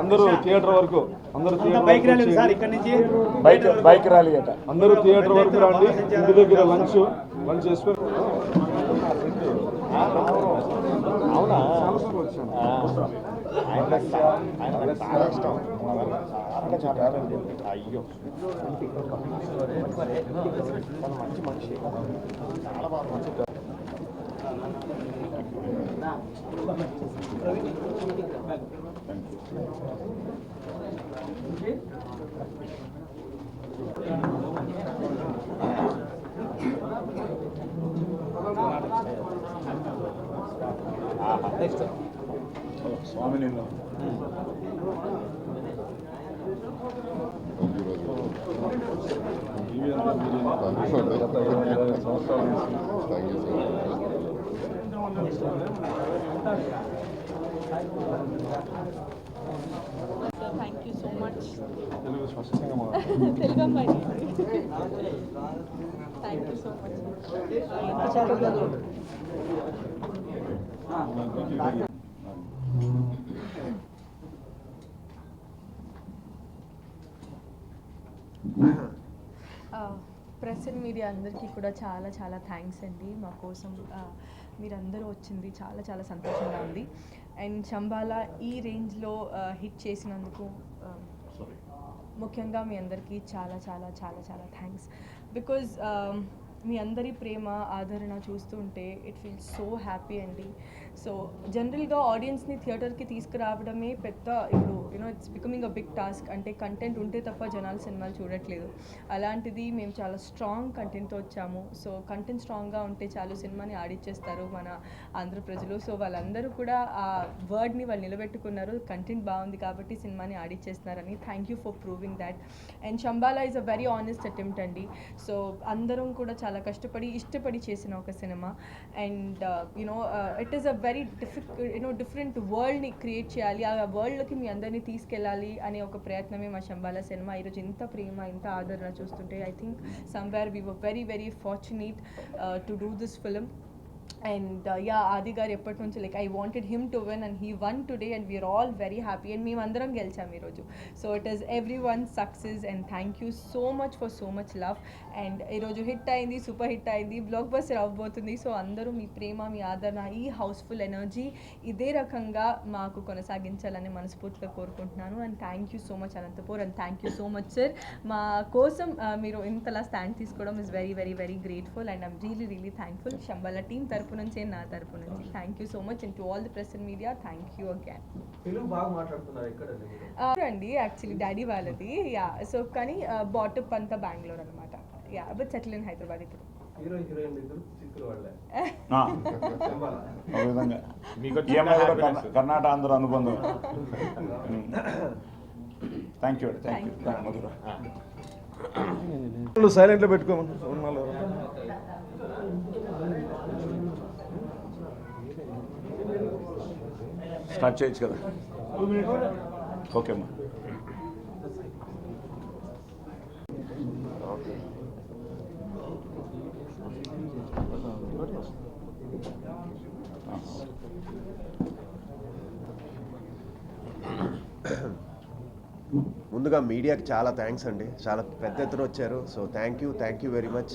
అందరూ థియేటర్ వరకు అందరూ బైక్ ర్యాలీ సార్ ఇక్కడ నుంచి బైక్ ర్యాలీ అట అందరూ థియేటర్ వరకు రండి. ఇంటి దగ్గర లంచ్ చేసుకొని అవునా అయ్యో మంచి మనిషి చాలా బాగా స్వామి నిన్ను Thank you so much. Thank you so much. Press and media అందరికీ కూడా చాలా చాలా థ్యాంక్స్ అండి. మా కోసం మీరందరూ వచ్చింది చాలా చాలా సంతోషంగా ఉంది. అండ్ శంబాలా ఈ రేంజ్లో హిట్ చేసినందుకు ముఖ్యంగా మీ అందరికీ చాలా చాలా చాలా చాలా థ్యాంక్స్. బికాజ్ మీ అందరి ప్రేమ ఆదరణ చూస్తుంటే ఇట్ ఫీల్స్ సో హ్యాపీ అండి. సో జనరల్గా ఆడియన్స్ని థియేటర్కి తీసుకురావడమే పెద్ద ఇప్పుడు it's becoming a big task. అంటే కంటెంట్ ఉంటే తప్ప జనాలు సినిమాలు చూడట్లేదు. అలాంటిది మేము చాలా స్ట్రాంగ్ కంటెంట్తో వచ్చాము. సో కంటెంట్ స్ట్రాంగ్గా ఉంటే చాలు సినిమాని ఆడిచ్చేస్తారు మన ఆంధ్ర ప్రజలు. సో వాళ్ళందరూ కూడా ఆ వర్డ్ని వాళ్ళు నిలబెట్టుకున్నారు. కంటెంట్ బాగుంది కాబట్టి సినిమాని ఆడిచ్చేస్తున్నారని. Thank you for proving that. And Shambhala is a very honest attempt అండి. సో అందరం కూడా చాలా కష్టపడి ఇష్టపడి చేసిన ఒక సినిమా. And it is a very different వరల్డ్ని క్రియేట్ చేయాలి. ఆ వరల్డ్లోకి మీ అందరినీ తీసుకెళ్ళాలి అనే ఒక ప్రయత్నమే మా శంబాలా సినిమా. ఈరోజు ఇంత ప్రేమ ఇంత ఆదరణ చూస్తుంటే I think somewhere we were very very fortunate to do this film. And Aadi గారు ఎప్పటి నుంచి like I wanted him to win and he won today and we're all very happy. And మేమందరం గెలిచాము ఈరోజు. So it is everyone success and thank you so much for so much love. And ఈరోజు hit అయింది, super hit అయింది, blockbuster అవ్వబోతుంది. So అందరూ మీ ప్రేమ మీ ఆదరణ ఈ హౌస్ఫుల్ ఎనర్జీ ఇదే రకంగా మాకు కొనసాగించాలని మనస్ఫూర్తిగా కోరుకుంటున్నాను. And thank you so much Anantapur and thank you so much sir. మా కోసం మీరు ఇంతలా స్టాండ్ తీసుకోవడం is very very very grateful and I'm really really thankful. Shambala team తరపు నుంచి నా తరపు నుంచి thank you so much. And to all the press and media thank you again. అండి యాక్చువల్లీ డాడీ వాళ్ళది సో కానీ బాటప్ అంతా బెంగళూరు అనమాట. బట్ సెటిల్ ఇన్ హైదరాబాద్ ఇప్పుడు. కర్ణాటక ఆంధ్ర అనుబంధం. Thank you thank you. సైలెంట్లో పెట్టుకోమని స్టార్ట్ చేయొచ్చు కదా. ఓకే అమ్మా. ముందుగా మీడియాకి చాలా థ్యాంక్స్ అండి. చాలా పెద్ద ఎత్తున వచ్చారు. So thank you very much.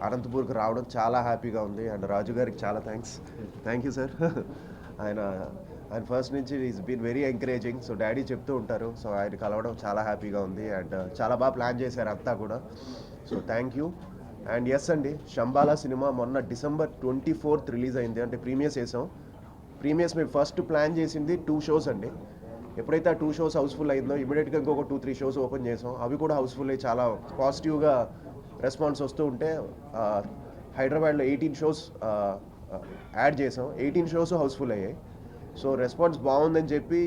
అనంతపూర్కి రావడం చాలా హ్యాపీగా ఉంది. అండ్ రాజు గారికి చాలా థ్యాంక్ యూ సార్. ఆయన ఫస్ట్ నుంచి is been very encouraging. So daddy చెప్తూ ఉంటారు. సో ఆయన కలవడం చాలా హ్యాపీగా ఉంది. అండ్ చాలా బాగా ప్లాన్ చేశారు అంతా కూడా. So thank you. And yes అండి, శంబాలా సినిమా మొన్న December 24th రిలీజ్ అయింది. అంటే ప్రీమియర్స్ వేసాం. ప్రీమియర్స్ మేము ఫస్ట్ ప్లాన్ చేసింది 2 షోస్ అండి. ఎప్పుడైతే ఆ 2 షోస్ హౌస్ఫుల్ అయిందో ఇమీడియట్గా ఇంకొక 2-3 షోస్ ఓపెన్ చేసాం. అవి కూడా హౌస్ఫుల్ అయ్యి చాలా పాజిటివ్గా రెస్పాన్స్ వస్తూ ఉంటే హైదరాబాద్లో 18 షోస్ యాడ్ చేసాం. 18 షోస్ హౌస్ఫుల్ అయ్యాయి. సో రెస్పాన్స్ బాగుందని చెప్పి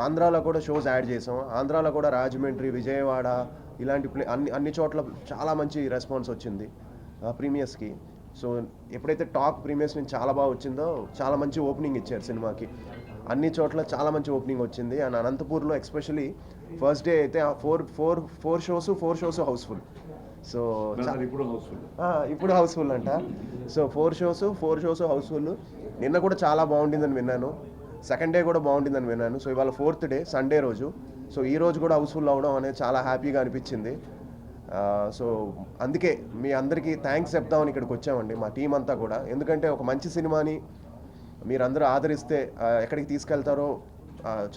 ఆంధ్రాలో కూడా షోస్ యాడ్ చేసాం. ఆంధ్రాలో కూడా రాజమండ్రి, విజయవాడ ఇలాంటి అన్ని చోట్ల చాలా మంచి రెస్పాన్స్ వచ్చింది ప్రీమియర్స్కి. సో ఎప్పుడైతే టాక్ ప్రీమియర్స్ నుంచి చాలా బాగా వచ్చిందో చాలా మంచి ఓపెనింగ్ ఇచ్చారు సినిమాకి. అన్ని చోట్ల చాలా మంచి ఓపెనింగ్ వచ్చింది. అండ్ అనంతపూర్లో ఎస్పెషలీ ఫస్ట్ డే అయితే 4 షోస్ హౌస్ఫుల్. సో ఇప్పుడు హౌస్ఫుల్ అంట. So 4 shows housefull. నిన్న కూడా చాలా బాగుంటుందని విన్నాను. సెకండ్ డే కూడా బాగుంటుందని విన్నాను. సో ఇవాళ 4th డే సండే రోజు. సో ఈ రోజు కూడా హౌస్ఫుల్ అవ్వడం అనేది చాలా హ్యాపీగా అనిపించింది. సో అందుకే మీ అందరికీ థ్యాంక్స్ చెప్తామని ఇక్కడికి వచ్చామండి, మా టీం అంతా కూడా. ఎందుకంటే ఒక మంచి సినిమాని మీరందరూ ఆదరిస్తే ఎక్కడికి తీసుకెళ్తారో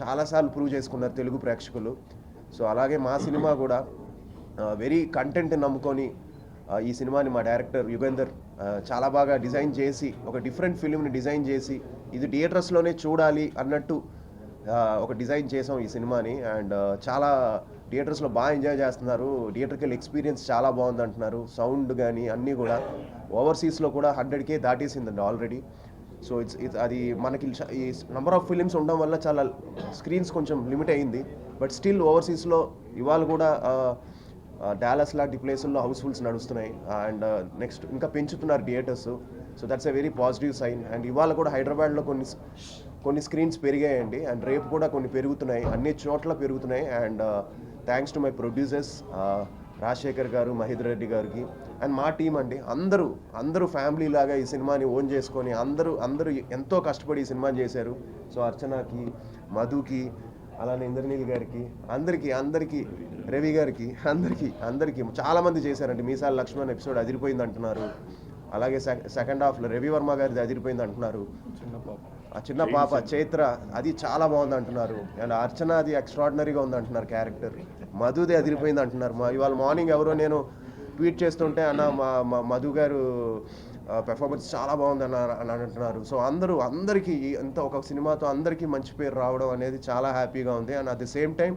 చాలాసార్లు ప్రూవ్ చేసుకున్నారు తెలుగు ప్రేక్షకులు. సో అలాగే మా సినిమా కూడా వెరీ కంటెంట్ నమ్ముకొని ఈ సినిమాని మా డైరెక్టర్ యుగేందర్ చాలా బాగా డిజైన్ చేసి, ఒక డిఫరెంట్ ఫిలింని డిజైన్ చేసి ఇది థియేటర్స్లోనే చూడాలి అన్నట్టు ఒక డిజైన్ చేసాం ఈ సినిమాని. అండ్ చాలా థియేటర్స్లో బాగా ఎంజాయ్ చేస్తున్నారు. థియేటర్కి వెళ్ళి ఎక్స్పీరియన్స్ చాలా బాగుంది అంటున్నారు. సౌండ్ కానీ అన్నీ కూడా ఓవర్సీస్లో కూడా 100K దాటేసిందండి ఆల్రెడీ. సో ఇట్స్ అది మనకి ఈ నెంబర్ ఆఫ్ ఫిలిమ్స్ ఉండడం వల్ల చాలా స్క్రీన్స్ కొంచెం లిమిట్ అయ్యింది. బట్ స్టిల్ ఓవర్సీస్లో ఇవాళ కూడా డాలస్ లాంటి ప్లేసుల్లో హౌస్ఫుల్స్ నడుస్తున్నాయి. అండ్ నెక్స్ట్ ఇంకా పెంచుతున్నారు theatres. So that's a very positive sign. And ఇవాళ కూడా హైదరాబాద్లో కొన్ని స్క్రీన్స్ పెరిగాయండి. అండ్ రేపు కూడా కొన్ని పెరుగుతున్నాయి, అన్ని చోట్ల పెరుగుతున్నాయి. And thanks to my producers Rajasekhar గారు, మహేందర్ రెడ్డి గారికి, అండ్ మా టీం అండి. అందరూ ఫ్యామిలీ లాగా ఈ సినిమాని ఓన్ చేసుకొని అందరూ ఎంతో కష్టపడి ఈ సినిమాని చేశారు. సో అర్చనకి, మధుకి, అలానే ఇంద్రనీల్ గారికి, అందరికీ రవి గారికి, అందరికీ చాలామంది చేశారండి. మీసాల లక్ష్మణ్ ఎపిసోడ్ అదిరిపోయింది అంటున్నారు. అలాగే సెకండ్ హాఫ్లో రవి వర్మ గారిది అదిరిపోయింది అంటున్నారు. ఆ చిన్న పాప చైత్ర అది చాలా బాగుంది అంటున్నారు. అండ్ అర్చన అది ఎక్స్ట్రాడినరీగా ఉంది అంటున్నారు క్యారెక్టర్. మధుది అదిరిపోయింది అంటున్నారు. ఇవాళ మార్నింగ్ ఎవరో నేను ట్వీట్ చేస్తుంటే అన్న మధు గారు పెర్ఫార్మెన్స్ చాలా బాగుంది అని అంటున్నారు. సో అందరికీ ఎంత ఒక సినిమాతో అందరికీ మంచి పేరు రావడం అనేది చాలా హ్యాపీగా ఉంది. And at the same time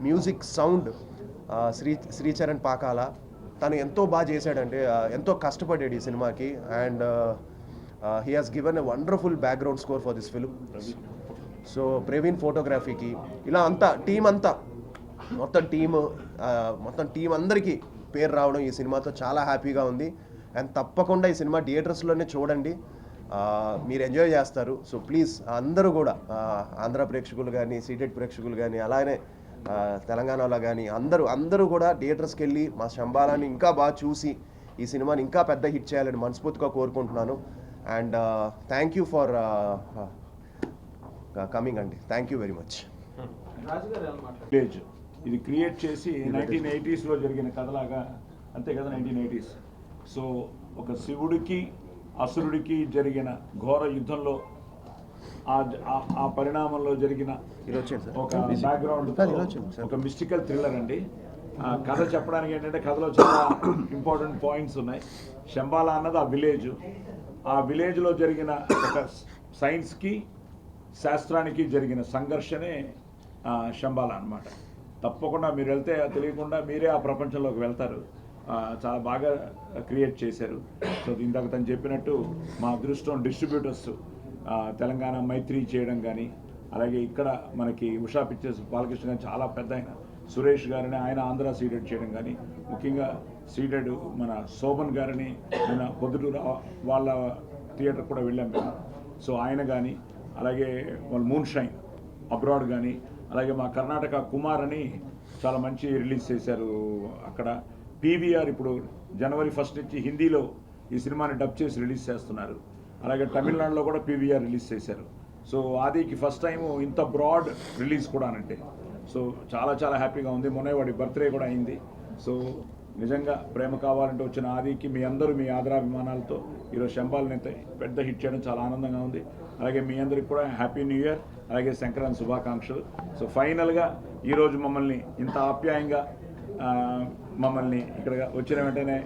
music sound Sricharan Pakala తను ఎంతో బాగా చేశాడంటే, ఎంతో కష్టపడ్డాడు ఈ సినిమాకి. And he has given a wonderful background score for this film. So Praveen ఫోటోగ్రఫీకి ఇలా మొత్తం టీం అందరికీ పేరు రావడం ఈ సినిమాతో చాలా హ్యాపీగా ఉంది. అండ్ తప్పకుండా ఈ సినిమా థియేటర్స్లోనే చూడండి, మీరు ఎంజాయ్ చేస్తారు. సో ప్లీజ్ అందరూ కూడా ఆంధ్ర ప్రేక్షకులు కానీ, సీటెడ్ ప్రేక్షకులు కానీ, అలానే తెలంగాణలో కానీ అందరూ కూడా థియేటర్స్కి వెళ్ళి మా శంబాలాన్ని ఇంకా బాగా చూసి ఈ సినిమాని ఇంకా పెద్ద హిట్ చేయాలని మనస్ఫూర్తిగా కోరుకుంటున్నాను. And thank you for coming అండి. Thank you very much. Village ఇది క్రియేట్ చేసి 1980s జరిగిన కథలాగా, అంతే కదా, 1980s. సో ఒక శివుడికి అసురుడికి జరిగిన ఘోర యుద్ధంలో ఆ పరిణామంలో జరిగిన ఒక బ్యాక్గ్రౌండ్, ఒక మిస్టికల్ థ్రిల్లర్ అండి. కథ చెప్పడానికి ఏంటంటే కథలో చాలా ఇంపార్టెంట్ పాయింట్స్ ఉన్నాయి. శంబాలా అన్నది ఆ విలేజ్లో జరిగిన ఒక సైన్స్కి శాస్త్రానికి జరిగిన సంఘర్షణే శంబాలా అన్నమాట. తప్పకుండా మీరు వెళ్తే తెలియకుండా మీరే ఆ ప్రపంచంలోకి వెళ్తారు. చాలా బాగా క్రియేట్ చేశారు. సో ఇందాక తను చెప్పినట్టు మా అదృష్టం డిస్ట్రిబ్యూటర్స్ తెలంగాణ మైత్రి చేయడం కానీ, అలాగే ఇక్కడ మనకి ఉషా పిక్చర్స్ బాలకృష్ణ గారు చాలా పెద్ద ఆయన సురేష్ గారిని ఆయన ఆంధ్ర సీడెడ్ చేయడం కానీ, ముఖ్యంగా సీడెడ్ మన శోభన్ గారిని మన పొద్దుటూరు వాళ్ళ థియేటర్ కూడా వెళ్ళాం మేము. సో ఆయన కానీ, అలాగే వాళ్ళ మూన్ షైన్ అబ్రాడ్ కానీ, అలాగే మా కర్ణాటక కుమార్ అని చాలా మంచి రిలీజ్ చేశారు అక్కడ. పీవీఆర్ ఇప్పుడు జనవరి 1 నుంచి హిందీలో ఈ సినిమాని డబ్ చేసి రిలీజ్ చేస్తున్నారు. అలాగే తమిళనాడులో కూడా పీవీఆర్ రిలీజ్ చేశారు. సో ఆదికి ఫస్ట్ టైం ఇంత బ్రాడ్ రిలీజ్ కూడా అంటే, సో చాలా హ్యాపీగా ఉంది. మొన్న వాడి బర్త్డే కూడా అయింది. సో నిజంగా ప్రేమ కావాలంటే వచ్చిన ఆదికి మీ అందరూ మీ ఆదరాభిమానాలతో ఈరోజు శంబాల్ని పెద్ద హిట్ చేయడం చాలా ఆనందంగా ఉంది. అలాగే మీ అందరికి కూడా హ్యాపీ న్యూ ఇయర్, అలాగే సంక్రాంతి శుభాకాంక్షలు. సో ఫైనల్గా ఈరోజు మమ్మల్ని ఇంత ఆప్యాయంగా మమ్మల్ని ఇక్కడ వచ్చిన వెంటనే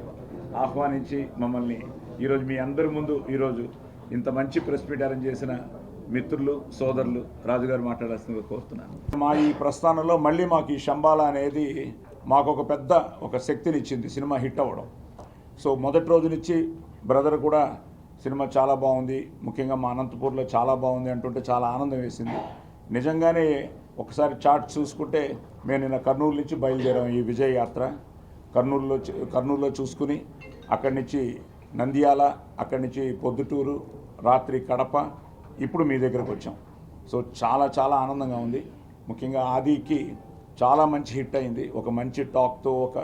ఆహ్వానించి మమ్మల్ని ఈరోజు మీ అందరి ముందు ఈరోజు ఇంత మంచి ప్రెస్ మీట్ అరేంజ్ చేసిన మిత్రులు, సోదరులు రాజుగారు మాట్లాడాల్సిందిగా కోరుతున్నాను. మా ఈ ప్రస్థానంలో మళ్ళీ మాకు ఈ శంబాలా అనేది మాకు ఒక శక్తినిచ్చింది సినిమా హిట్ అవ్వడం. సో మొదటి రోజు నుంచి బ్రదర్ కూడా సినిమా చాలా బాగుంది, ముఖ్యంగా మా అనంతపూర్లో చాలా బాగుంది అంటుంటే చాలా ఆనందం వేసింది. నిజంగానే ఒకసారి చార్ట్ చూసుకుంటే మేము నిన్న కర్నూలు నుంచి బయలుదేరాం ఈ విజయ యాత్ర. కర్నూలులో చూసుకుని అక్కడి నుంచి నంద్యాల, అక్కడి నుంచి పొద్దుటూరు, రాత్రి కడప, ఇప్పుడు మీ దగ్గరకు వచ్చాం. సో చాలా ఆనందంగా ఉంది. ముఖ్యంగా ఆదికి చాలా మంచి హిట్ అయింది, ఒక మంచి టాక్తో ఒక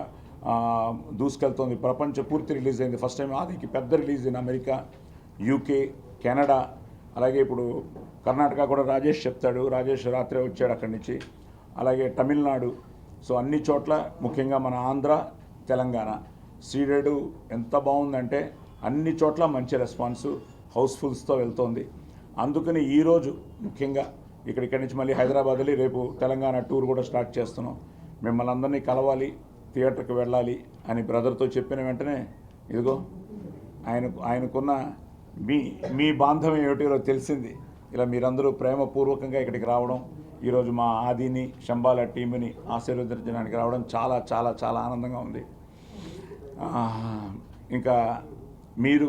దూసుకెళ్తోంది. ప్రపంచ పూర్తి రిలీజ్ అయింది. ఫస్ట్ టైం ఆదికి పెద్ద release in America, UK, Canada, అలాగే ఇప్పుడు కర్ణాటక కూడా రాజేష్ చెప్తాడు, రాజేష్ రాత్రే వచ్చాడు అక్కడి నుంచి. అలాగే తమిళనాడు, సో అన్ని చోట్ల, ముఖ్యంగా మన ఆంధ్ర, తెలంగాణ సీడెడ్ ఎంత బాగుందంటే అన్ని చోట్ల మంచి రెస్పాన్సు, హౌస్ఫుల్స్తో వెళ్తోంది. అందుకని ఈరోజు ముఖ్యంగా ఇక్కడి నుంచి మళ్ళీ హైదరాబాద్ వెళ్ళి రేపు తెలంగాణ టూర్ కూడా స్టార్ట్ చేస్తున్నాం. మిమ్మల్ని అందరినీ కలవాలి, థియేటర్కి వెళ్ళాలి అని బ్రదర్తో చెప్పిన వెంటనే ఇదిగో ఆయనకున్న మీ బాంధవ్యం ఏమిటో తెలిసింది. ఇలా మీరందరూ ప్రేమపూర్వకంగా ఇక్కడికి రావడం, ఈరోజు మా ఆదిని, శంబాల టీంని ఆశీర్వదించడానికి రావడం చాలా చాలా చాలా ఆనందంగా ఉంది. ఇంకా మీరు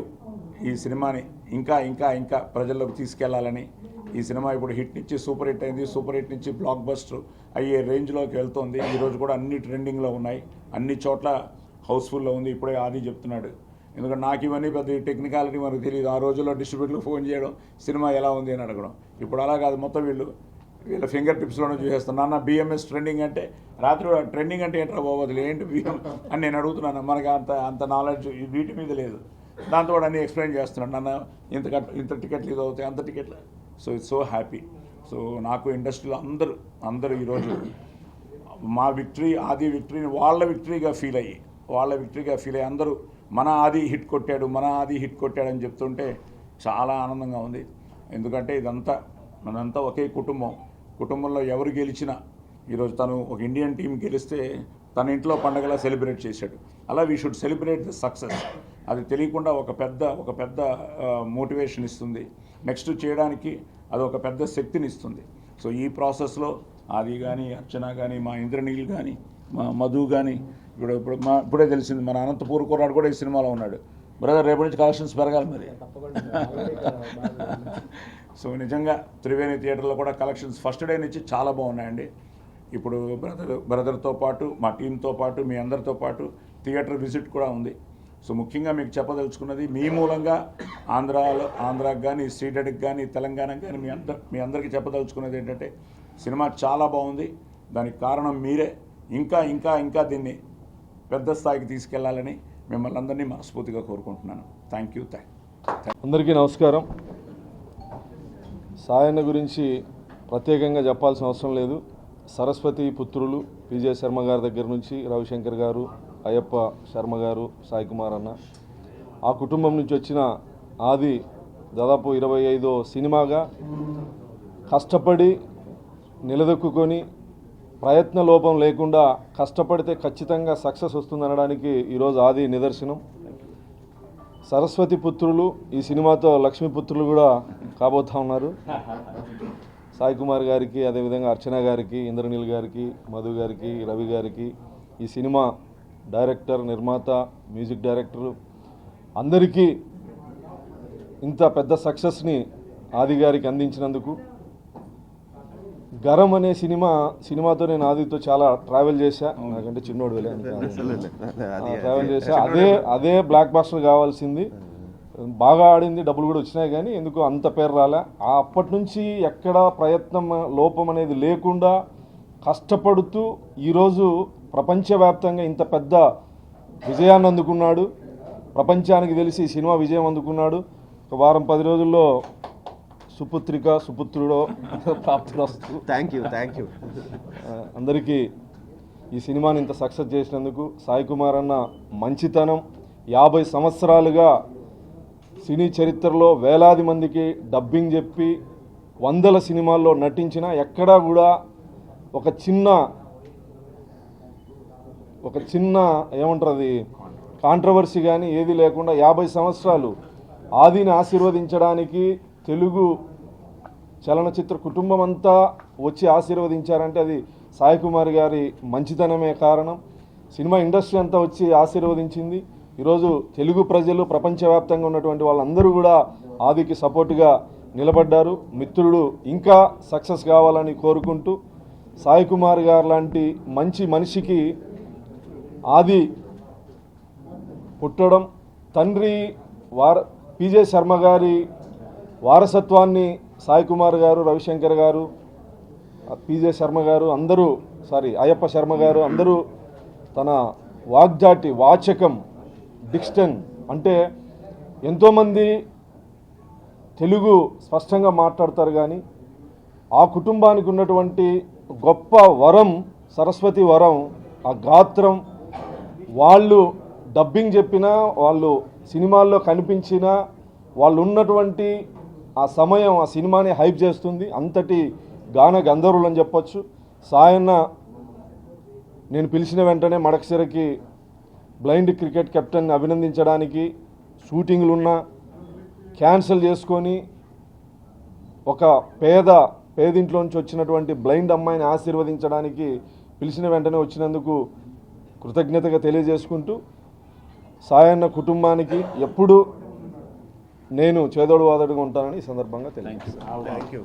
ఈ సినిమాని ఇంకా ఇంకా ఇంకా ప్రజల్లోకి తీసుకెళ్లాలని, ఈ సినిమా ఇప్పుడు హిట్ నుంచి సూపర్ హిట్ అయింది, సూపర్ హిట్ నుంచి బ్లాక్ బస్టర్ అయ్యే రేంజ్లోకి వెళ్తోంది. ఈరోజు కూడా అన్ని ట్రెండింగ్లో ఉన్నాయి, అన్ని చోట్ల హౌస్ఫుల్లో ఉంది. ఇప్పుడే ఆది చెప్తున్నాడు, ఎందుకంటే నాకు ఇవన్నీ పెద్ద టెక్నికాలిటీ మనకు తెలియదు. ఆ రోజుల్లో డిస్ట్రిబ్యూటర్లు ఫోన్ చేయడం, సినిమా ఎలా ఉంది అని అడగడం. ఇప్పుడు అలా కాదు, మొత్తం వీళ్ళ ఫింగర్ టిప్స్లోనే చూసేస్తాను. నాన్న బిఎంఎస్ ట్రెండింగ్ అంటే, రాత్రి ట్రెండింగ్ అంటే ఏంట్రా బాబోదులు, ఏంటి బిఎం అని నేను అడుగుతున్నాను. మనకి అంత నాలెడ్జ్ వీటి మీద లేదు. దాంతో కూడా అన్నీ ఎక్స్ప్లెయిన్ చేస్తున్నాడు. నాన్న ఇంత టికెట్లు ఇది అవుతాయి, అంత టికెట్లు. So it's so happy. So నాకు ఇండస్ట్రీలో అందరూ ఈరోజు మా విక్టరీ, ఆది విక్టరీని వాళ్ళ విక్టరీగా ఫీల్ అయ్యి అందరూ మన ఆది హిట్ కొట్టాడు అని చెప్తుంటే చాలా ఆనందంగా ఉంది. ఎందుకంటే మనంతా ఒకే కుటుంబంలో ఎవరు గెలిచినా, ఈరోజు తను ఒక ఇండియన్ టీం గెలిస్తే తన ఇంట్లో పండగలా సెలబ్రేట్ చేశాడు. అలా we should celebrate the success. అది తెలియకుండా ఒక పెద్ద మోటివేషన్ ఇస్తుంది. నెక్స్ట్ చేయడానికి అది ఒక పెద్ద శక్తిని ఇస్తుంది. సో ఈ ప్రాసెస్లో ఆది కానీ, అర్చన కానీ, మా ఇంద్రనీల్ కానీ, మా మధు కానీ, ఇప్పుడే తెలిసింది మన అనంతపూర్ కుర్రాడు కూడా ఈ సినిమాలో ఉన్నాడు. బ్రదర్ రేపటి నుంచి కలెక్షన్స్ పెరగాలి మరి. సో నిజంగా త్రివేణి థియేటర్లో కూడా కలెక్షన్స్ ఫస్ట్ డే నుంచి చాలా బాగున్నాయండి. ఇప్పుడు బ్రదర్తో పాటు, మా టీంతో పాటు, మీ అందరితో పాటు థియేటర్ విజిట్ కూడా ఉంది. సో ముఖ్యంగా మీకు చెప్పదలుచుకున్నది, మీ మూలంగా ఆంధ్రాకి కానీ, సీడెడ్కి కానీ, తెలంగాణకి కానీ మీ అందరికీ చెప్పదలుచుకున్నది ఏంటంటే, సినిమా చాలా బాగుంది. దానికి కారణం మీరే. ఇంకా ఇంకా ఇంకా దీన్ని పెద్ద స్థాయికి తీసుకెళ్లాలని మిమ్మల్ని అందరినీ మనస్ఫూర్తిగా కోరుకుంటున్నాను. Thank you. అందరికీ నమస్కారం. సాయన్న గురించి ప్రత్యేకంగా చెప్పాల్సిన అవసరం లేదు. సరస్వతి పుత్రులు పిజే శర్మ గారి దగ్గర నుంచి రవిశంకర్ గారు, అయ్యప్ప శర్మ గారు, సాయి కుమార్ అన్న, ఆ కుటుంబం నుంచి వచ్చిన ఆది దాదాపు 25వ సినిమాగా కష్టపడి నిలదొక్కుని, ప్రయత్న లోపం లేకుండా కష్టపడితే ఖచ్చితంగా సక్సెస్ వస్తుందనడానికి ఈరోజు ఆది నిదర్శనం. సరస్వతి పుత్రులు ఈ సినిమాతో లక్ష్మీపుత్రులు కూడా కాబోతా ఉన్నారు. సాయి కుమార్ గారికి, అదేవిధంగా అర్చన గారికి, ఇంద్రనీల్ గారికి, మధు గారికి, రవి గారికి, ఈ సినిమా డైరెక్టర్, నిర్మాత, మ్యూజిక్ డైరెక్టరు అందరికీ ఇంత పెద్ద సక్సెస్ని ఆది గారికి అందించినందుకు. గరం అనే సినిమాతో నేను ఆదితో చాలా ట్రావెల్ చేశా. నాకంటే చిన్నోడు ట్రావెల్ చేశా. అదే బ్లాక్ బాస్టర్ కావాల్సింది. బాగా ఆడింది, డబ్బులు కూడా వచ్చినాయి, కానీ ఎందుకు అంత పేరు రాలే. అప్పటి నుంచి ఎక్కడ ప్రయత్నం లోపం అనేది లేకుండా కష్టపడుతూ ఈరోజు ప్రపంచవ్యాప్తంగా ఇంత పెద్ద విజయాన్ని అందుకున్నాడు. ప్రపంచానికి తెలిసి ఈ సినిమా విజయం అందుకున్నాడు. ఒక వారం 10 రోజుల్లో సుపుత్రుడో ప్రాప్తిరస్తు. Thank you. అందరికీ ఈ సినిమాని ఇంత సక్సెస్ చేసినందుకు. సాయి కుమార్ అన్న మంచితనం, 50 సంవత్సరాలుగా సినీ చరిత్రలో వేలాది మందికి డబ్బింగ్ చెప్పి 100 సినిమాల్లో నటించిన, ఎక్కడా కూడా ఒక చిన్న ఏమంటారు అది కాంట్రవర్సీ కానీ ఏది లేకుండా 50 సంవత్సరాలు ఆదిని ఆశీర్వదించడానికి తెలుగు చలనచిత్ర కుటుంబం అంతా వచ్చి ఆశీర్వదించారంటే అది సాయి కుమార్ గారి మంచితనమే కారణం. సినిమా ఇండస్ట్రీ అంతా వచ్చి ఆశీర్వదించింది. ఈరోజు తెలుగు ప్రజలు, ప్రపంచవ్యాప్తంగా ఉన్నటువంటి వాళ్ళందరూ కూడా ఆదికి సపోర్టుగా నిలబడ్డారు. మిత్రుడు ఇంకా సక్సెస్ కావాలని కోరుకుంటూ, సాయి కుమార్ గారు లాంటి మంచి మనిషికి ఆది పుట్టడం, తండ్రి పిజే శర్మ గారి వారసత్వాన్ని సాయి కుమార్ గారు, రవిశంకర్ గారు, పిజే శర్మ గారు అయ్యప్ప శర్మ గారు అందరూ తన వాగ్దాటి, వాచకం, డిక్షన్ అంటే ఎంతోమంది తెలుగు స్పష్టంగా మాట్లాడతారు. కానీ ఆ కుటుంబానికి ఉన్నటువంటి గొప్ప వరం, సరస్వతి వరం, ఆ గాత్రం. వాళ్ళు డబ్బింగ్ చెప్పినా, వాళ్ళు సినిమాల్లో కనిపించినా, వాళ్ళు ఉన్నటువంటి ఆ సమయం ఆ సినిమాని హైప్ చేస్తుంది. అంతటి గాన గంధర్వులు అని చెప్పొచ్చు. సాయన్న నేను పిలిచిన వెంటనే మడకశిరకి బ్లైండ్ క్రికెట్ కెప్టెన్ అభినందించడానికి షూటింగ్లున్నా క్యాన్సిల్ చేసుకొని ఒక పేదింట్లో నుంచి వచ్చినటువంటి బ్లైండ్ అమ్మాయిని ఆశీర్వదించడానికి పిలిచిన వెంటనే వచ్చినందుకు కృతజ్ఞతగా తెలియజేసుకుంటూ, సాయన్న కుటుంబానికి ఎప్పుడూ నేను చేదోడు వాదోడుగా ఉంటానని ఈ సందర్భంగా తెలియజేస్తాను. Thank you